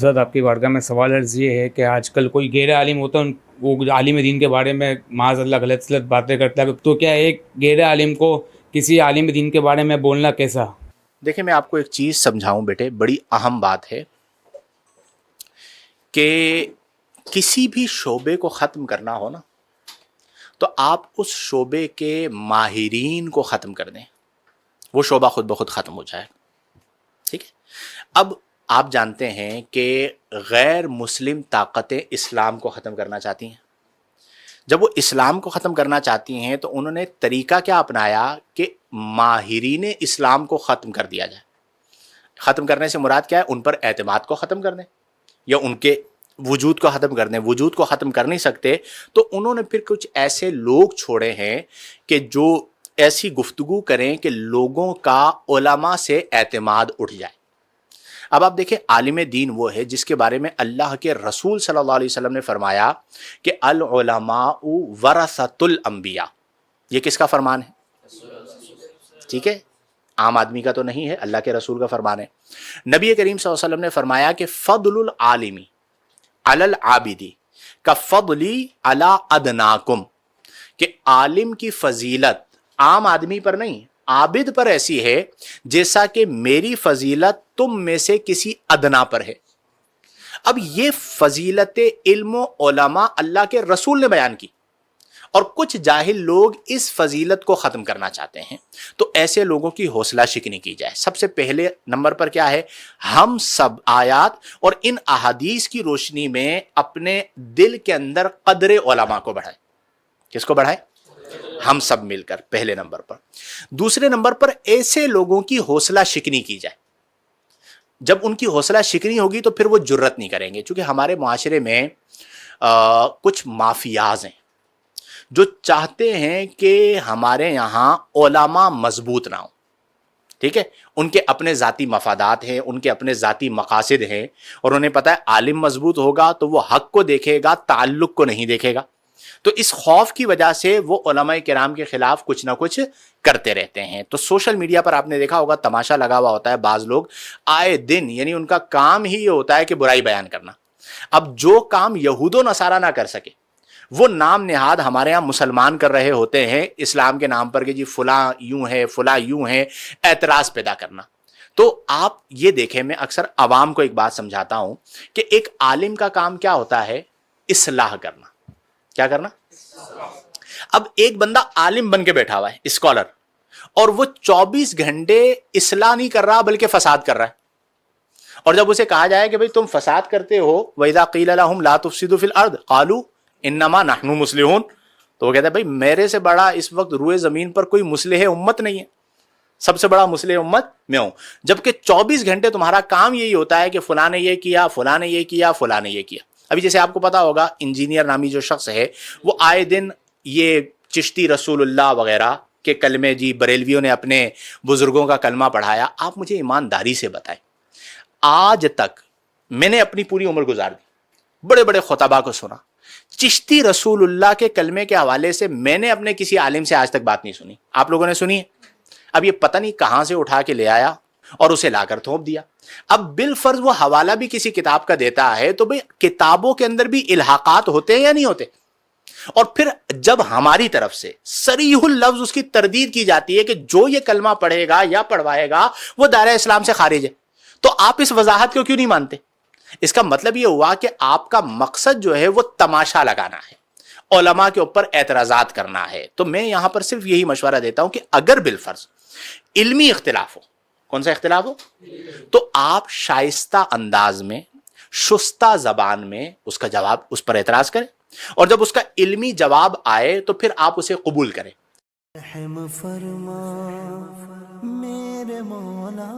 سر آپ کی بارگاہ میں سوال عرض یہ ہے کہ آج کل کوئی غیر عالم ہوتا ہے وہ عالم دین کے بارے میں معاذ اللہ غلط باتیں کرتا ہے، تو کیا ایک غیر عالم کو کسی عالم دین کے بارے میں بولنا کیسا؟ دیکھیں میں آپ کو ایک چیز سمجھاؤں بیٹے، بڑی اہم بات ہے کہ کسی بھی شعبے کو ختم کرنا ہو نا تو آپ اس شعبے کے ماہرین کو ختم کر دیں، وہ شعبہ خود بخود ختم ہو جائے. ٹھیک ہے. اب آپ جانتے ہیں کہ غیر مسلم طاقتیں اسلام کو ختم کرنا چاہتی ہیں. جب وہ اسلام کو ختم کرنا چاہتی ہیں تو انہوں نے طریقہ کیا اپنایا کہ ماہرین اسلام کو ختم کر دیا جائے. ختم کرنے سے مراد کیا ہے؟ ان پر اعتماد کو ختم کر دیں یا ان کے وجود کو ختم کر دیں. وجود کو ختم کر نہیں سکتے تو انہوں نے پھر کچھ ایسے لوگ چھوڑے ہیں کہ جو ایسی گفتگو کریں کہ لوگوں کا علماء سے اعتماد اٹھ جائے. اب آپ دیکھیں عالم دین وہ ہے جس کے بارے میں اللہ کے رسول صلی اللہ علیہ وسلم نے فرمایا کہ العلماء ورثۃ الانبیاء. یہ کس کا فرمان ہے؟ ٹھیک ہے، عام آدمی کا تو نہیں ہے، اللہ کے رسول کا فرمان ہے. نبی کریم صلی اللہ علیہ وسلم نے فرمایا کہ فضل العالمی علی العابدی کفضلی علی ادناکم، کہ عالم کی فضیلت عام آدمی پر نہیں، عابد پر ایسی ہے جیسا کہ میری فضیلت تم میں سے کسی ادنا پر ہے. اب یہ فضیلت علم و علماء اللہ کے رسول نے بیان کی اور کچھ جاہل لوگ اس فضیلت کو ختم کرنا چاہتے ہیں. تو ایسے لوگوں کی حوصلہ شکنی کی جائے. سب سے پہلے نمبر پر کیا ہے؟ ہم سب آیات اور ان احادیث کی روشنی میں اپنے دل کے اندر قدر علماء کو بڑھائیں. کس کو بڑھائیں؟ ہم سب مل کر، پہلے نمبر پر. دوسرے نمبر پر ایسے لوگوں کی حوصلہ شکنی کی جائے. جب ان کی حوصلہ شکنی ہوگی تو پھر وہ جرت نہیں کریں گے. چونکہ ہمارے معاشرے میں کچھ مافیاز ہیں جو چاہتے ہیں کہ ہمارے یہاں علماء مضبوط نہ ہوں. ٹھیک ہے، ان کے اپنے ذاتی مفادات ہیں، ان کے اپنے ذاتی مقاصد ہیں، اور انہیں پتہ ہے عالم مضبوط ہوگا تو وہ حق کو دیکھے گا، تعلق کو نہیں دیکھے گا. تو اس خوف کی وجہ سے وہ علماء کرام کے خلاف کچھ نہ کچھ کرتے رہتے ہیں. تو سوشل میڈیا پر آپ نے دیکھا ہوگا تماشا لگا ہوا ہوتا ہے. بعض لوگ آئے دن، یعنی ان کا کام ہی یہ ہوتا ہے کہ برائی بیان کرنا. اب جو کام یہود و نصارہ نہ کر سکے وہ نام نہاد ہمارے ہاں مسلمان کر رہے ہوتے ہیں اسلام کے نام پر کہ جی فلاں یوں ہے، فلاں یوں ہے، اعتراض پیدا کرنا. تو آپ یہ دیکھیں، میں اکثر عوام کو ایک بات سمجھاتا ہوں کہ ایک عالم کا کام کیا ہوتا ہے؟ اصلاح کرنا. کیا کرنا؟ اب ایک بندہ عالم بن کے بیٹھا ہوا ہے، اسکالر، اور وہ 24 گھنٹے اصلاح نہیں کر رہا بلکہ فساد کر رہا ہے. اور جب اسے کہا جائے کہ بھئی تم فساد کرتے ہو، وَإِذَا قِيلَ لَهُمْ لَا تُفْسِدُوا فِي الْأَرْضِ قَالُوا إِنَّمَا نَحْنُ مُصْلِحُونَ، تو وہ کہتا ہے بھئی میرے سے بڑا اس وقت روئے زمین پر کوئی مصلح امت نہیں ہے، سب سے بڑا مصلح امت میں ہوں. جبکہ 24 گھنٹے تمہارا کام یہی ہوتا ہے کہ فلاں نے یہ کیا، فلاں نے یہ کیا، فلاں نے یہ کیا. ابھی جیسے آپ کو پتا ہوگا انجینئر نامی جو شخص ہے وہ آئے دن یہ چشتی رسول اللہ وغیرہ کے کلمے، جی بریلویوں نے اپنے بزرگوں کا کلمہ پڑھایا. آپ مجھے ایمانداری سے بتائیں، آج تک میں نے اپنی پوری عمر گزار دی، بڑے بڑے خطباء کو سنا، چشتی رسول اللہ کے کلمے کے حوالے سے میں نے اپنے کسی عالم سے آج تک بات نہیں سنی. آپ لوگوں نے سنی ہے؟ اب یہ پتہ نہیں کہاں سے اٹھا کے لے آیا اور اسے لا کر تھوپ دیا. اب بالفرض وہ حوالہ بھی کسی کتاب کا دیتا ہے تو بھئی کتابوں کے اندر بھی الحاقات ہوتے ہیں یا نہیں ہوتے؟ اور پھر جب ہماری طرف سے صریح اللفظ اس کی تردید کی جاتی ہے کہ جو یہ کلمہ پڑھے گا یا پڑھوائے گا وہ دائرہ اسلام سے خارج ہے، تو آپ اس وضاحت کو کیوں نہیں مانتے؟ اس کا مطلب یہ ہوا کہ آپ کا مقصد جو ہے وہ تماشا لگانا ہے، علماء کے اوپر اعتراضات کرنا ہے. تو میں یہاں پر صرف یہی مشورہ دیتا ہوں کہ اگر بالفرض علمی اختلاف ہو، کون سا اختلاف ہو، تو آپ شائستہ انداز میں، شستہ زبان میں اس کا جواب، اس پر اعتراض کریں، اور جب اس کا علمی جواب آئے تو پھر آپ اسے قبول کریں. رحم فرما میرے مولا.